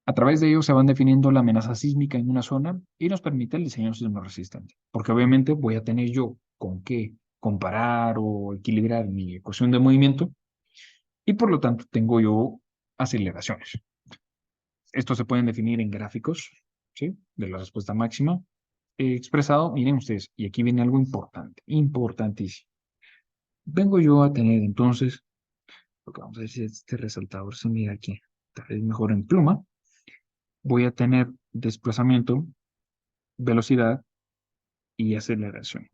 A través de ellos se van definiendo la amenaza sísmica en una zona y nos permite el diseño sismo resistente. Porque obviamente voy a tener yo con qué comparar o equilibrar mi ecuación de movimiento y por lo tanto tengo yo aceleraciones. Estos se pueden definir en gráficos, ¿sí? De la respuesta máxima. Expresado, miren ustedes, y aquí viene algo importante, importantísimo. Vengo yo a tener entonces, lo que vamos a ver si este resaltador se mira aquí, tal vez mejor en pluma, voy a tener desplazamiento, velocidad y aceleración.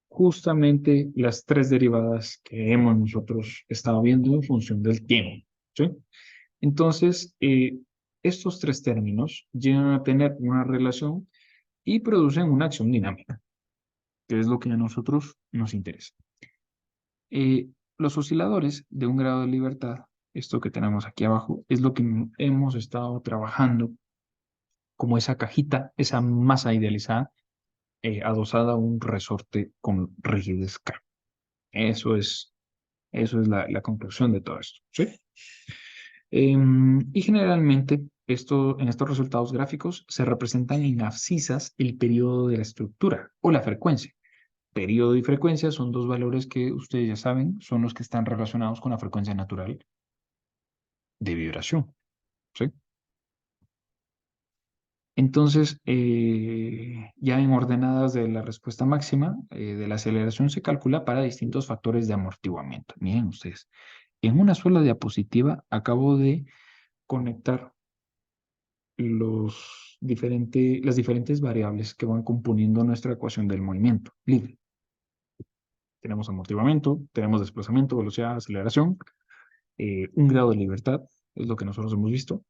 Justamente las tres derivadas que hemos nosotros estado viendo en función del tiempo, ¿sí? Entonces, estos tres términos llegan a tener una relación y producen una acción dinámica, que es lo que a nosotros nos interesa. Los osciladores de un grado de libertad, esto que tenemos aquí abajo, es lo que hemos estado trabajando como esa cajita, esa masa idealizada, adosada a un resorte con rigidez K. Eso es, eso es la conclusión de todo esto, ¿sí? Y generalmente en estos resultados gráficos se representan en abscisas el periodo de la estructura o la frecuencia. Periodo y frecuencia son dos valores que ustedes ya saben, son los que están relacionados con la frecuencia natural de vibración, ¿sí? Entonces, ya en ordenadas de la respuesta máxima de la aceleración se calcula para distintos factores de amortiguamiento. Miren ustedes, en una sola diapositiva acabo de conectar las diferentes variables que van componiendo nuestra ecuación del movimiento libre. Tenemos amortiguamiento, tenemos desplazamiento, velocidad, aceleración, un grado de libertad, es lo que nosotros hemos visto,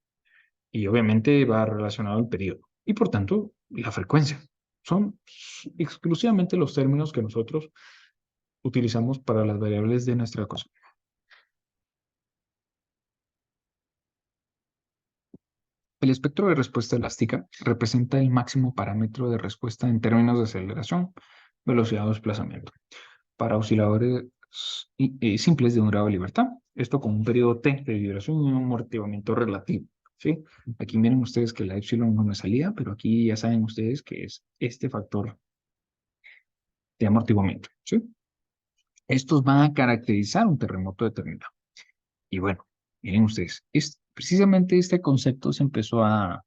y obviamente va relacionado al periodo, y por tanto, la frecuencia. Son exclusivamente los términos que nosotros utilizamos para las variables de nuestra ecuación. El espectro de respuesta elástica representa el máximo parámetro de respuesta en términos de aceleración, velocidad o desplazamiento para osciladores simples de un grado de libertad. Esto con un periodo T de vibración y un amortiguamiento relativo, ¿sí? Aquí miren ustedes que la epsilon no me salía, pero aquí ya saben ustedes que es este factor de amortiguamiento, ¿sí? Estos van a caracterizar un terremoto determinado. Y bueno, miren ustedes, precisamente este concepto se empezó a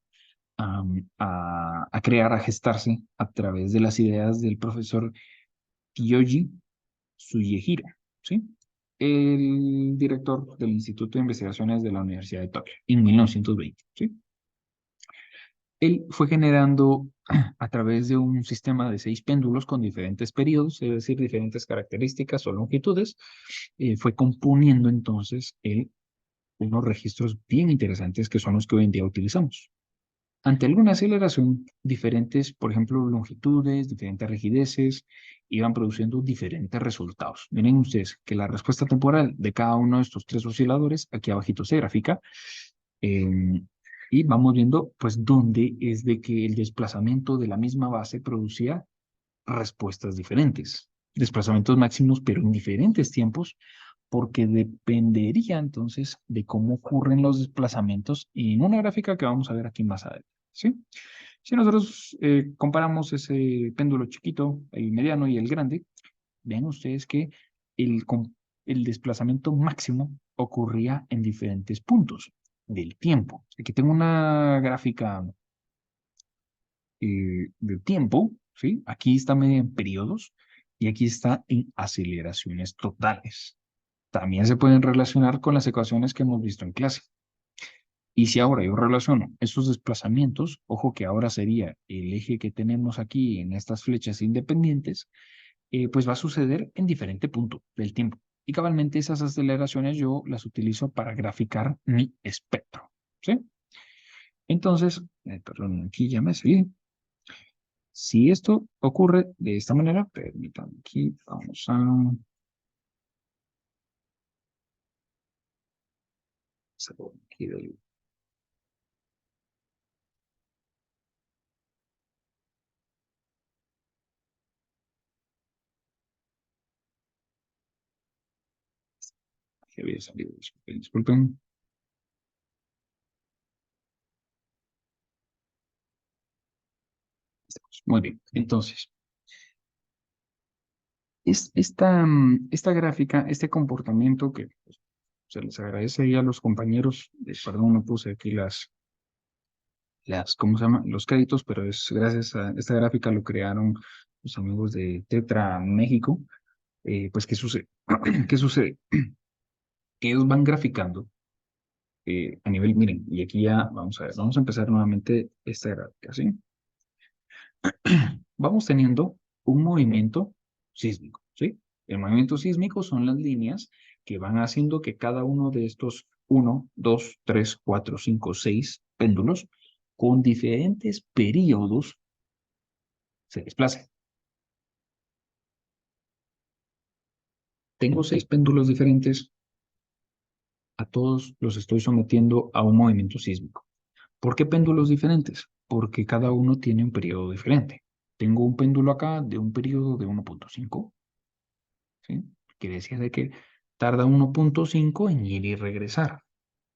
crear, a gestarse a través de las ideas del profesor Kiyoshi Sugihara, ¿sí? El director del Instituto de Investigaciones de la Universidad de Tokio, en 1920, ¿sí? Él fue generando a través de un sistema de 6 péndulos con diferentes periodos, es decir, diferentes características o longitudes, fue componiendo entonces unos registros bien interesantes que son los que hoy en día utilizamos. Ante alguna aceleración, diferentes, por ejemplo, longitudes, diferentes rigideces, iban produciendo diferentes resultados. Miren ustedes que la respuesta temporal de cada uno de estos tres osciladores, aquí abajito se grafica, eh, y vamos viendo, pues, dónde es de que el desplazamiento de la misma base producía respuestas diferentes. Desplazamientos máximos, pero en diferentes tiempos, porque dependería entonces de cómo ocurren los desplazamientos en una gráfica que vamos a ver aquí más adelante, ¿sí? Si nosotros comparamos ese péndulo chiquito, el mediano y el grande, ven ustedes que el desplazamiento máximo ocurría en diferentes puntos del tiempo. Aquí tengo una gráfica del tiempo, ¿sí? Aquí está medio en periodos y aquí está en aceleraciones totales. También se pueden relacionar con las ecuaciones que hemos visto en clase. Y si ahora yo relaciono estos desplazamientos, ojo que ahora sería el eje que tenemos aquí en estas flechas independientes, pues va a suceder en diferente punto del tiempo. Y cabalmente esas aceleraciones yo las utilizo para graficar mi espectro, ¿sí? Entonces, perdón, aquí ya me seguí. Si esto ocurre de esta manera, permítanme aquí, vamos a hacerlo aquí que había salido, disculpen. Muy bien, entonces, esta gráfica, este comportamiento que pues, se les agradece ahí a los compañeros, perdón, no puse aquí ¿cómo se llama? Los créditos, pero es gracias a esta gráfica lo crearon los amigos de Tetra México. Pues, ¿qué sucede? ¿Qué sucede? Que ellos van graficando a nivel, miren, y aquí ya vamos a ver, vamos a empezar nuevamente esta gráfica, ¿sí? Vamos teniendo un movimiento sísmico, ¿sí? El movimiento sísmico son las líneas que van haciendo que cada uno de estos 1, 2, 3, 4, 5, 6 péndulos con diferentes periodos se desplacen. Tengo 6 péndulos diferentes, a todos los estoy sometiendo a un movimiento sísmico. ¿Por qué péndulos diferentes? Porque cada uno tiene un periodo diferente. Tengo un péndulo acá de un periodo de 1,5, ¿sí? Quiere decir de que tarda 1,5 en ir y regresar.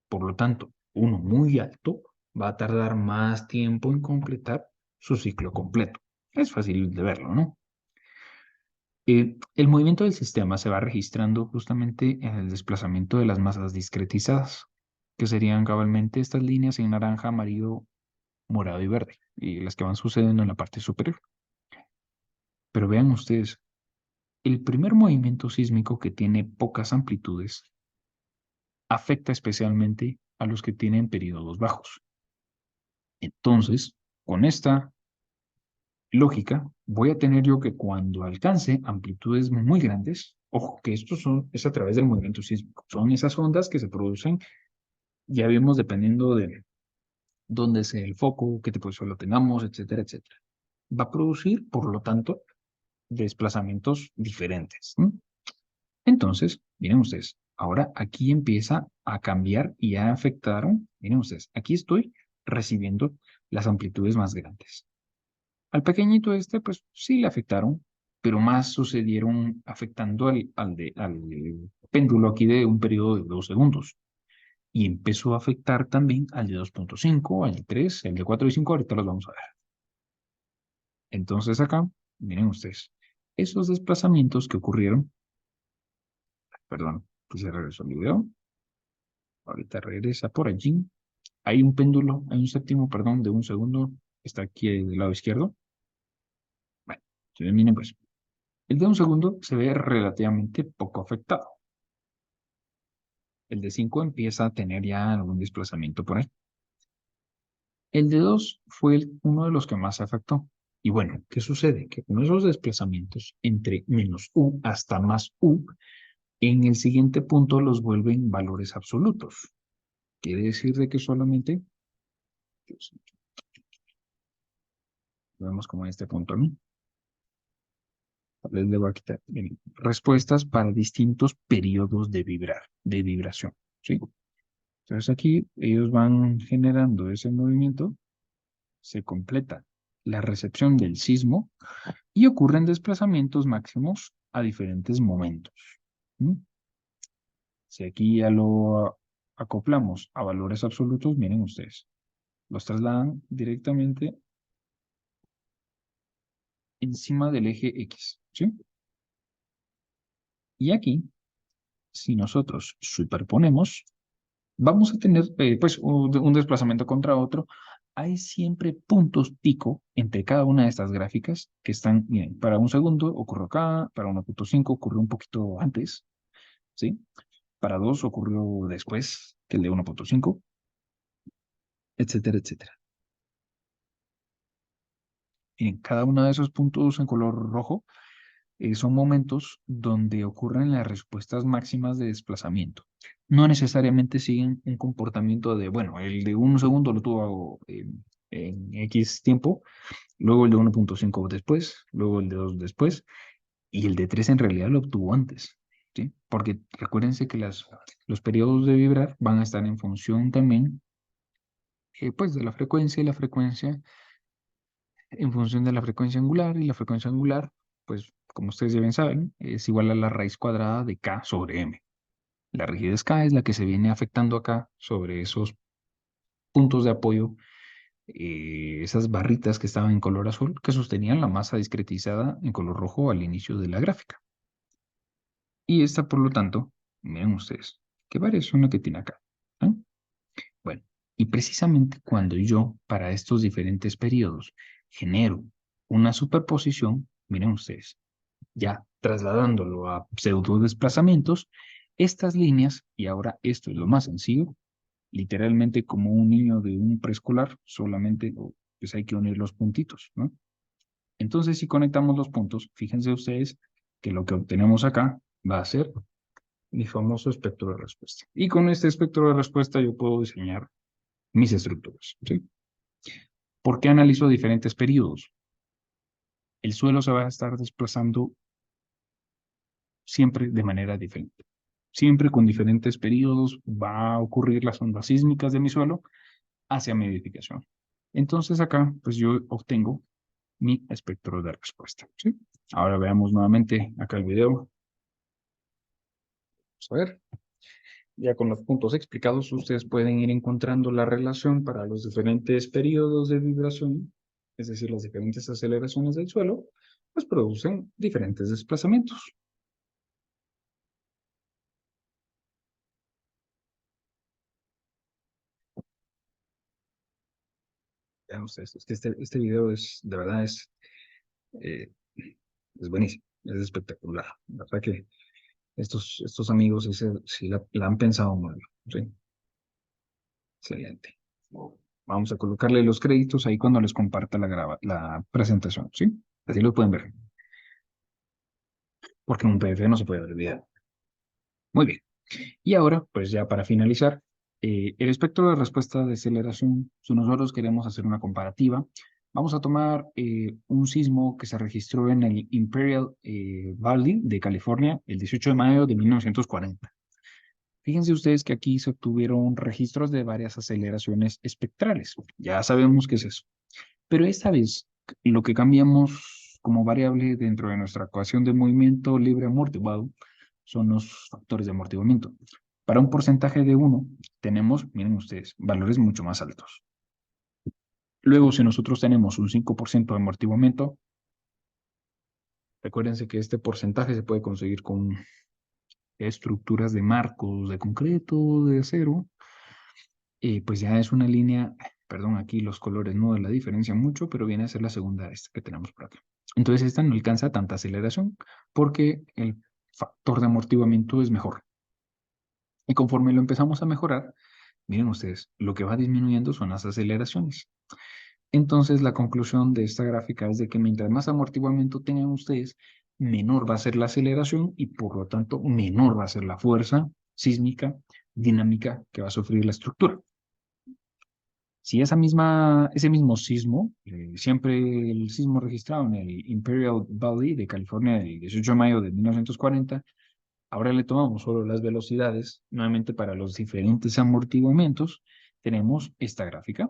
Por lo tanto, uno muy alto va a tardar más tiempo en completar su ciclo completo. Es fácil de verlo, ¿no? El movimiento del sistema se va registrando justamente en el desplazamiento de las masas discretizadas, que serían cabalmente estas líneas en naranja, amarillo, morado y verde, y las que van sucediendo en la parte superior. Pero vean ustedes, el primer movimiento sísmico que tiene pocas amplitudes afecta especialmente a los que tienen periodos bajos. Entonces, con esta lógica, voy a tener yo que cuando alcance amplitudes muy grandes, ojo, que es a través del movimiento sísmico, son esas ondas que se producen, ya vimos, dependiendo de dónde sea el foco, qué tipo de suelo tengamos, etcétera, etcétera. Va a producir, por lo tanto, desplazamientos diferentes. ¿Sí? Entonces, miren ustedes, ahora aquí empieza a cambiar y ya afectaron, miren ustedes, aquí estoy recibiendo las amplitudes más grandes. Al pequeñito este, pues sí le afectaron, pero más sucedieron afectando al péndulo aquí de un periodo de 2 segundos. Y empezó a afectar también al de 2,5, al de 3, el de 4 y 5, ahorita los vamos a ver. Entonces acá, miren ustedes, esos desplazamientos que ocurrieron, perdón, que se regresó el video, ahorita regresa por allí. Hay un péndulo, hay un séptimo, perdón, de 1 segundo, está aquí del lado izquierdo. Bueno, entonces miren pues, el de 1 segundo se ve relativamente poco afectado. El de 5 empieza a tener ya algún desplazamiento por ahí. El de 2 fue uno de los que más se afectó. Y bueno, ¿qué sucede? Que con esos desplazamientos entre menos u hasta más u, en el siguiente punto los vuelven valores absolutos. Quiere decir de que solamente, pues, vemos como en este punto, ¿no? Les le voy a quitar. Miren, respuestas para distintos periodos de vibración, ¿sí? Entonces aquí ellos van generando ese movimiento, se completa la recepción del sismo y ocurren desplazamientos máximos a diferentes momentos. ¿Mm? Si aquí ya lo acoplamos a valores absolutos, miren ustedes, los trasladan directamente encima del eje X, ¿sí? Y aquí, si nosotros superponemos, vamos a tener pues un desplazamiento contra otro. Hay siempre puntos pico entre cada una de estas gráficas que están, miren, para 1 segundo ocurrió acá, para 1,5 ocurrió un poquito antes, ¿sí? Para 2 ocurrió después que el de 1,5. etcétera, etcétera. En cada uno de esos puntos en color rojo son momentos donde ocurren las respuestas máximas de desplazamiento. No necesariamente siguen un comportamiento de, bueno, el de 1 segundo lo tuvo en X tiempo, luego el de 1.5 después, luego el de 2 después, y el de 3 en realidad lo obtuvo antes, ¿sí? Porque recuérdense que los periodos de vibrar van a estar en función también, pues, de la frecuencia, y la frecuencia en función de la frecuencia angular, y la frecuencia angular, pues como ustedes ya bien saben, es igual a la raíz cuadrada de k sobre m. La rigidez k es la que se viene afectando acá sobre esos puntos de apoyo, esas barritas que estaban en color azul, que sostenían la masa discretizada en color rojo al inicio de la gráfica. Y esta, por lo tanto, miren ustedes, ¿qué variación es la que tiene acá? ¿Eh? Bueno, y precisamente cuando yo, para estos diferentes periodos, genero una superposición, miren ustedes, ya trasladándolo a pseudo desplazamientos, estas líneas, y ahora esto es lo más sencillo, literalmente como un niño de un preescolar, solamente pues hay que unir los puntitos, ¿no? Entonces, si conectamos los puntos, fíjense ustedes que lo que obtenemos acá va a ser mi famoso espectro de respuesta. Y con este espectro de respuesta yo puedo diseñar mis estructuras, ¿sí? ¿Por qué analizo diferentes periodos? El suelo se va a estar desplazando siempre de manera diferente. Siempre con diferentes periodos va a ocurrir las ondas sísmicas de mi suelo hacia mi edificación. Entonces acá, pues yo obtengo mi espectro de respuesta, ¿sí? Ahora veamos nuevamente acá el video. Vamos a ver. Ya con los puntos explicados, ustedes pueden ir encontrando la relación para los diferentes periodos de vibración, es decir, las diferentes aceleraciones del suelo, pues producen diferentes desplazamientos. Vean ustedes, es que este video es, de verdad, eh, es buenísimo, es espectacular. La verdad que estos amigos sí la han pensado muy bien, ¿sí? Excelente. Vamos a colocarle los créditos ahí cuando les comparta la presentación, ¿sí? Así lo pueden ver, porque en un PDF no se puede ver el video. Muy bien. Y ahora, pues ya para finalizar, el espectro de respuesta de aceleración, si nosotros queremos hacer una comparativa, vamos a tomar un sismo que se registró en el Imperial Valley de California el 18 de mayo de 1940. Fíjense ustedes que aquí se obtuvieron registros de varias aceleraciones espectrales. Ya sabemos qué es eso. Pero esta vez lo que cambiamos como variable dentro de nuestra ecuación de movimiento libre amortiguado son los factores de amortiguamiento. Para un porcentaje de 1 tenemos, miren ustedes, valores mucho más altos. Luego, si nosotros tenemos un 5% de amortiguamiento, recuérdense que este porcentaje se puede conseguir con estructuras de marcos de concreto, de acero, pues ya es una línea, perdón, aquí los colores no la diferencian mucho, pero viene a ser la segunda esta que tenemos por acá. Entonces esta no alcanza tanta aceleración porque el factor de amortiguamiento es mejor. Y conforme lo empezamos a mejorar, miren ustedes, lo que va disminuyendo son las aceleraciones. Entonces la conclusión de esta gráfica es de que mientras más amortiguamiento tengan ustedes, menor va a ser la aceleración y por lo tanto menor va a ser la fuerza sísmica dinámica que va a sufrir la estructura. Si ese mismo sismo, siempre el sismo registrado en el Imperial Valley de California el 18 de mayo de 1940, ahora le tomamos solo las velocidades, nuevamente para los diferentes amortiguamientos, tenemos esta gráfica.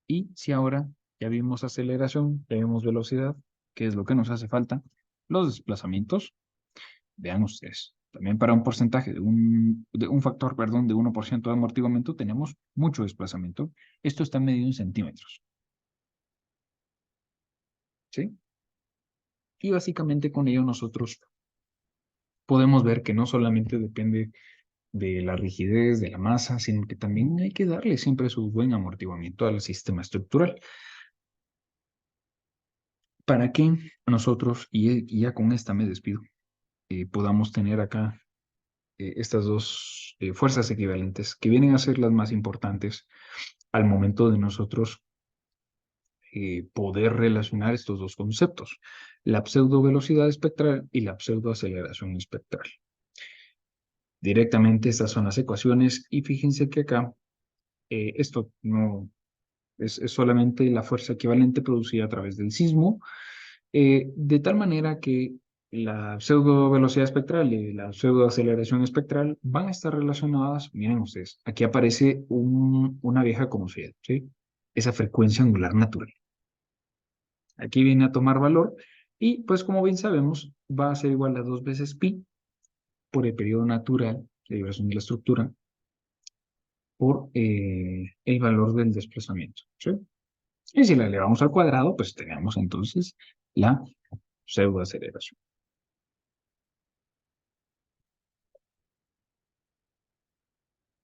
Y si ahora ya vimos aceleración, ya vimos velocidad, ¿qué es lo que nos hace falta? Los desplazamientos. Vean ustedes, también para un porcentaje de un factor, perdón, de 1% de amortiguamiento tenemos mucho desplazamiento. Esto está medido en centímetros, ¿sí? Y básicamente con ello nosotros podemos ver que no solamente depende de la rigidez, de la masa, sino que también hay que darle siempre su buen amortiguamiento al sistema estructural. Para que nosotros, y ya con esta me despido, podamos tener acá estas dos fuerzas equivalentes que vienen a ser las más importantes al momento de nosotros poder relacionar estos dos conceptos, la pseudovelocidad espectral y la pseudoaceleración espectral. Directamente estas son las ecuaciones y fíjense que acá esto no es solamente la fuerza equivalente producida a través del sismo, de tal manera que la pseudovelocidad espectral y la pseudoaceleración espectral van a estar relacionadas, miren ustedes, aquí aparece una vieja conocida, ¿sí? Esa frecuencia angular natural. Aquí viene a tomar valor y pues como bien sabemos va a ser igual a 2 veces pi por el periodo natural de vibración de la estructura por el valor del desplazamiento, ¿sí? Y si la elevamos al cuadrado, pues tenemos entonces la pseudoaceleración.